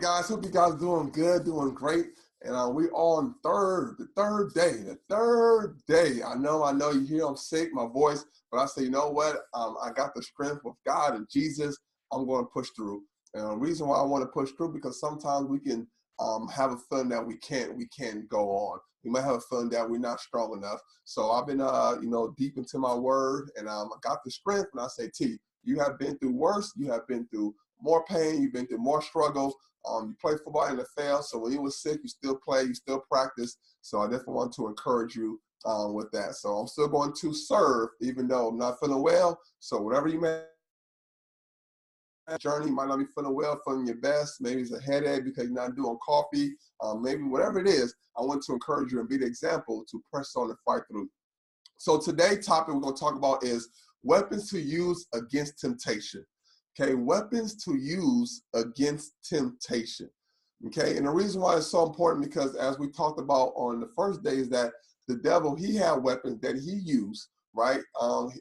guys, hope you guys doing good, doing great. And we on the third day. I know you hear I'm sick, my voice, but I say, you know what? I got the strength with God and Jesus. I'm going to push through. And the reason why I want to push through, because sometimes we can have a feeling that we can't go on. We might have a feeling that we're not strong enough. So I've been, deep into my word, and I got the strength. And I say, T, you have been through worse. You have been through more pain. You've been through more struggles. You play football in the NFL, so when you were sick, you still play, you still practice. So I definitely want to encourage you with that. So I'm still going to serve, even though I'm not feeling well. So whatever you may journey, you might not be feeling well, feeling your best. Maybe it's a headache because you're not doing coffee. Maybe whatever it is, I want to encourage you and be the example to press on and fight through. So today's topic we're going to talk about is weapons to use against temptation. Okay, weapons to use against temptation. Okay, and the reason why it's so important, because as we talked about on the first day, is that the devil, he had weapons that he used, right?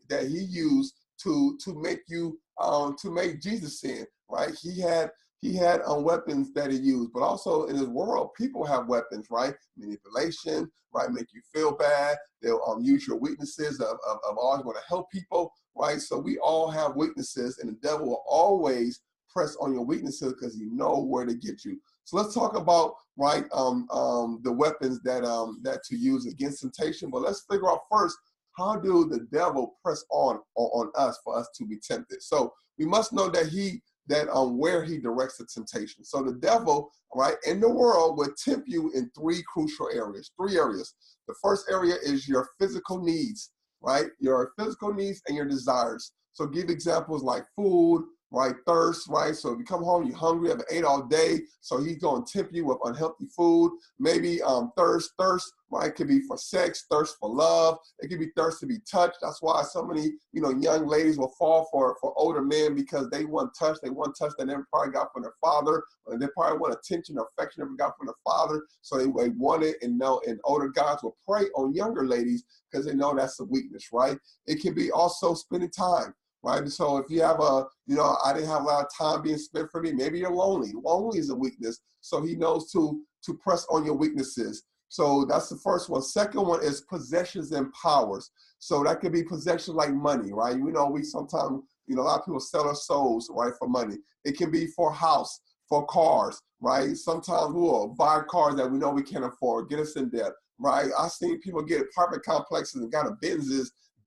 That he used to make you to make Jesus sin, right? He had weapons that he used, but also in his world, people have weapons, right? Manipulation, right? Make you feel bad. They'll use your weaknesses of always want to help people, right? So we all have weaknesses, and the devil will always press on your weaknesses because he knows where to get you. So let's talk about, right, the weapons that to use against temptation. But let's figure out first, how do the devil press on us for us to be tempted? So we must know that where he directs the temptation. So the devil, right, in the world will tempt you in three crucial areas, The first area is your physical needs, right? Your physical needs and your desires. So give examples like food, right? Thirst, right? So if you come home, you're hungry, haven't ate all day, so he's going to tempt you with unhealthy food. Maybe thirst, right? Could be for sex, thirst for love. It could be thirst to be touched. That's why so many, young ladies will fall for older men, because they want touch. They want touch that they never probably got from their father, or they probably want attention or affection never got from their father. So they want it, and older guys will prey on younger ladies because they know that's a weakness, right? It can be also spending time. Right. So if you have I didn't have a lot of time being spent for me, maybe you're lonely. Lonely is a weakness. So he knows to press on your weaknesses. So that's the first one. Second one is possessions and powers. So that could be possessions like money, right? We sometimes, a lot of people sell their souls, right, for money. It can be for house, for cars, right? Sometimes we will buy cars that we know we can't afford, get us in debt, right? I've seen people get apartment complexes and got a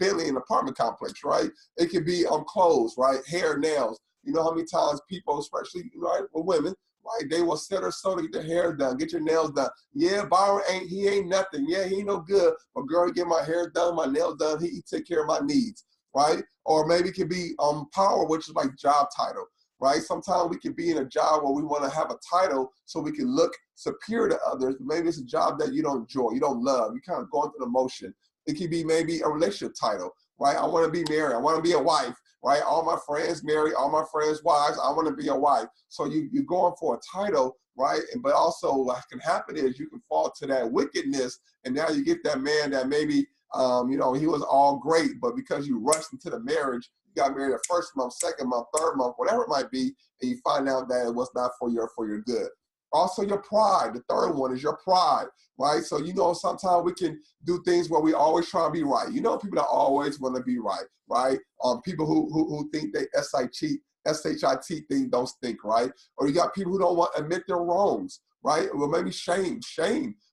Bentley in apartment complex, right? It could be clothes, right? Hair, nails. You know how many times people, especially right, with women, right? They will set or so to get their hair done, get your nails done. Yeah, Byron ain't nothing. Yeah, he ain't no good. But girl, he get my hair done, my nails done. He take care of my needs, right? Or maybe it could be power, which is like job title, right? Sometimes we can be in a job where we want to have a title so we can look superior to others. Maybe it's a job that you don't enjoy, you don't love. You kind of going through the motion. It could be maybe a relationship title, right? I want to be married. I want to be a wife, right? All my friends married, all my friends' wives. I want to be a wife. So you're going for a title, right? But also what can happen is you can fall to that wickedness, and now you get that man that maybe, he was all great, but because you rushed into the marriage, you got married the first month, second month, third month, whatever it might be, and you find out that it was not for your good. Also your pride. The third one is your pride, right? So, sometimes we can do things where we always try to be right. People that always want to be right, right? People who think they S-H-I-T thing don't stink, right? Or you got people who don't want to admit their wrongs, right? Or maybe shame,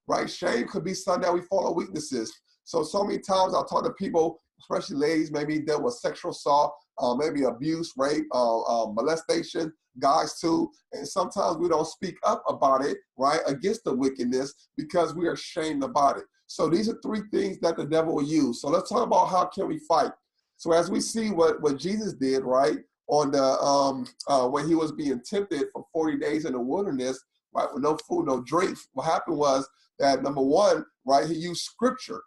right? Shame could be something that we fall on weaknesses. So many times I'll talk to people, especially ladies, maybe dealt with sexual assault, maybe abuse, rape, molestation, guys too. And sometimes we don't speak up about it, right, against the wickedness because we are ashamed about it. So these are three things that the devil will use. So let's talk about how can we fight. So as we see what Jesus did, right, on the when he was being tempted for 40 days in the wilderness, right, with no food, no drink, what happened was that, number one, right, he used scripture.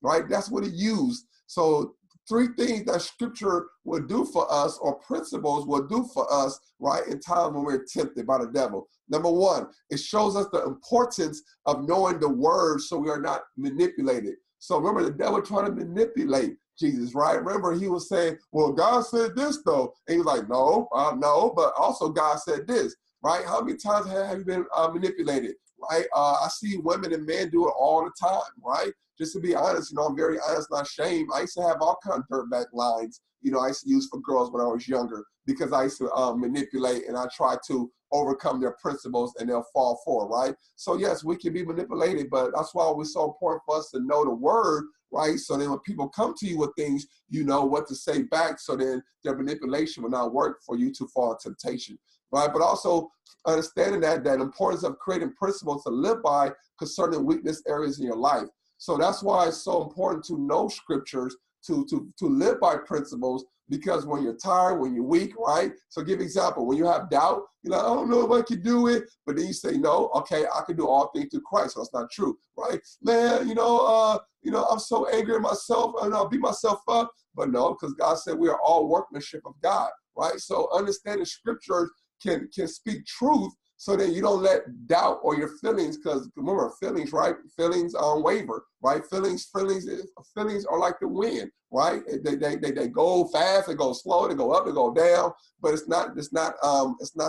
Right? That's what he used. So three things that scripture will do for us, or principles will do for us, right, in time when we're tempted by the devil. Number one, it shows us the importance of knowing the word so we are not manipulated. So remember, the devil trying to manipulate Jesus, right? Remember, he was saying, well, God said this, though. And he was like, no, but also God said this. right? How many times have you been manipulated, right? I see women and men do it all the time, right? Just to be honest, I'm very honest, not ashamed. I used to have all kinds of dirtbag lines, I used to use for girls when I was younger because I used to manipulate and I try to overcome their principles and they'll fall for it, right? So yes, we can be manipulated, but that's why it's so important for us to know the word, right? So then when people come to you with things, you know what to say back so then their manipulation will not work for you to fall in temptation, right? But also understanding that importance of creating principles to live by concerning weakness areas in your life. So that's why it's so important to know scriptures, to live by principles, because when you're tired, when you're weak, right? So give example, when you have doubt, you're like, I don't know if I can do it, but then you say, no, okay, I can do all things through Christ. So that's not true, right? Man, I'm so angry at myself, and I'll beat myself up. But no, because God said we are all workmanship of God, right? So understanding scriptures can speak truth, so that you don't let doubt or your feelings, because remember, feelings, right? Feelings waver, right? Feelings are like the wind, right? They go fast, they go slow, they go up, they go down, but it's not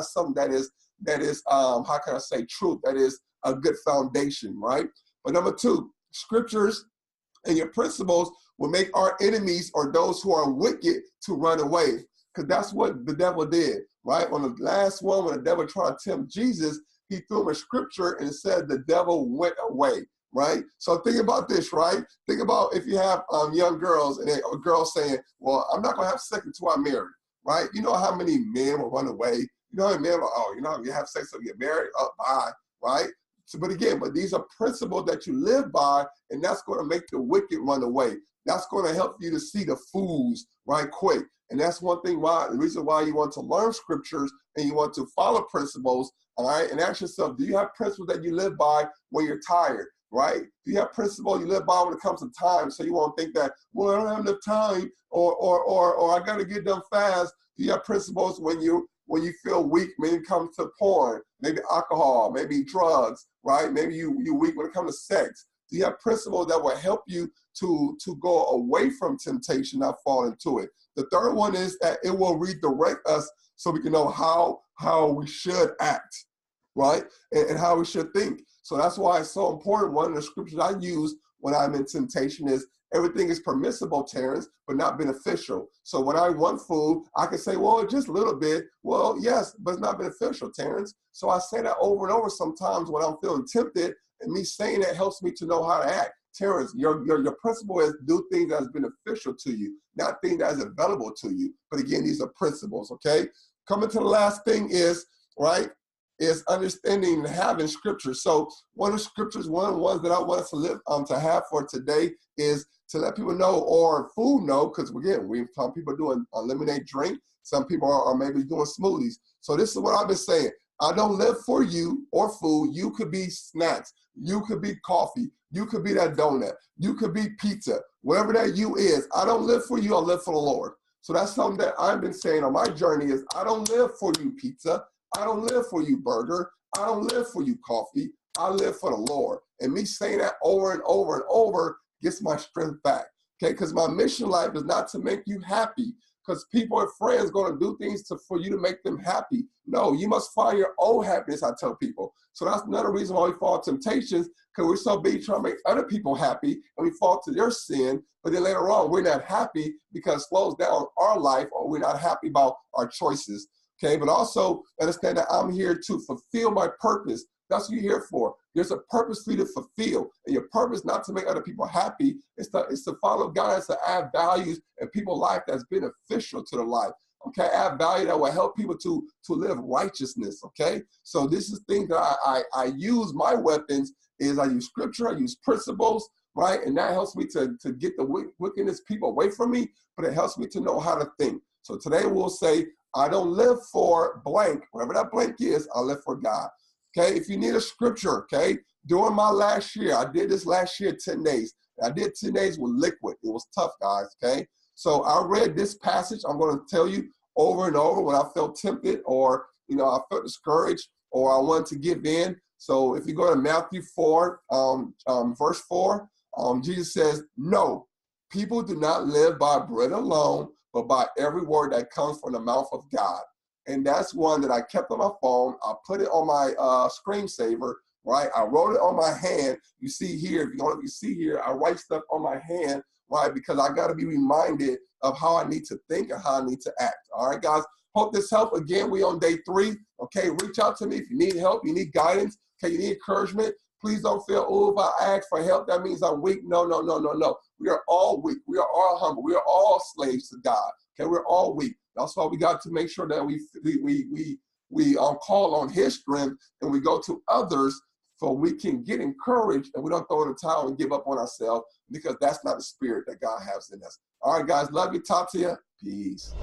something that is how can I say truth? That is a good foundation, right? But number two, scriptures and your principles will make our enemies or those who are wicked to run away. Because that's what the devil did, right? On the last one, when the devil tried to tempt Jesus, he threw him a scripture and said the devil went away, right? So think about this, right? Think about if you have young girls and a girl saying, well, I'm not going to have sex until I'm married, right? You know how many men will run away? You know how many men will, you have sex until you get married? Oh, bye, right? So, but these are principles that you live by, and that's going to make the wicked run away. That's going to help you to see the fools right quick. And that's the reason why you want to learn scriptures and you want to follow principles, all right? And ask yourself, do you have principles that you live by when you're tired, right? Do you have principles you live by when it comes to time? So you won't think that, well, I don't have enough time or I got to get done fast. Do you have principles when you feel weak, maybe it comes to porn, maybe alcohol, maybe drugs, right? Maybe you're weak when it comes to sex. Do you have principles that will help you to go away from temptation, not fall into it? The third one is that it will redirect us so we can know how we should act, right? And how we should think. So that's why it's so important. One of the scriptures I use when I'm in temptation is everything is permissible, Terrence, but not beneficial. So when I want food, I can say, well, just a little bit. Well, yes, but it's not beneficial, Terrence. So I say that over and over sometimes when I'm feeling tempted, and me saying that helps me to know how to act. Terrence, your principle is do things that is beneficial to you, not things that is available to you. But again, these are principles, okay? Coming to the last thing is, right, is understanding and having scripture. So one of the scriptures, one of the ones that I want us to live to have for today is to let people know, or food know, because again, some people doing lemonade drink, some people are maybe doing smoothies. So this is what I've been saying. I don't live for you or food. You could be snacks. You could be coffee. You could be that donut. You could be pizza. Whatever that you is, I don't live for you. I live for the Lord. So that's something that I've been saying on my journey is I don't live for you pizza. I don't live for you burger. I don't live for you coffee. I live for the Lord. And me saying that over and over and over gets my strength back. Okay, because my mission life is not to make you happy, because people and friends going to do things for you to make them happy. No, you must find your own happiness, I tell people. So that's another reason why we fall temptations, because we're so busy trying to make other people happy, and we fall to their sin, but then later on, we're not happy because it slows down our life, or we're not happy about our choices. Okay, but also understand that I'm here to fulfill my purpose. That's what you're here for. There's a purpose for you to fulfill. And your purpose not to make other people happy. It's to follow God, it's to add values in people's life that's beneficial to their life. Okay, add value that will help people to live righteousness. Okay, so this is things that I use. My weapons is I use scripture, I use principles, right? And that helps me to get the wickedness people away from me, but it helps me to know how to think. So today we'll say, I don't live for blank, whatever that blank is, I live for God. Okay, if you need a scripture, okay, during my last year, I did this last year, 10 days. I did 10 days with liquid. It was tough, guys, okay? So I read this passage. I'm going to tell you over and over when I felt tempted or, I felt discouraged or I wanted to give in. So if you go to Matthew 4, verse 4, Jesus says, no, people do not live by bread alone, but by every word that comes from the mouth of God. And that's one that I kept on my phone. I put it on my screensaver, right? I wrote it on my hand. You see here, if you see here, I write stuff on my hand, right? Because I got to be reminded of how I need to think and how I need to act. All right, guys. Hope this helped. Again, we on day 3. Okay, reach out to me if you need help, you need guidance, okay, you need encouragement. Please don't feel, oh, if I ask for help, that means I'm weak. No, no, no, no, no. We are all weak. We are all humble. We are all slaves to God. Okay, we're all weak. That's why we got to make sure that we call on His strength, and we go to others so we can get encouraged, and we don't throw in the towel and give up on ourselves, because that's not the spirit that God has in us. All right, guys, love you. Talk to you. Peace.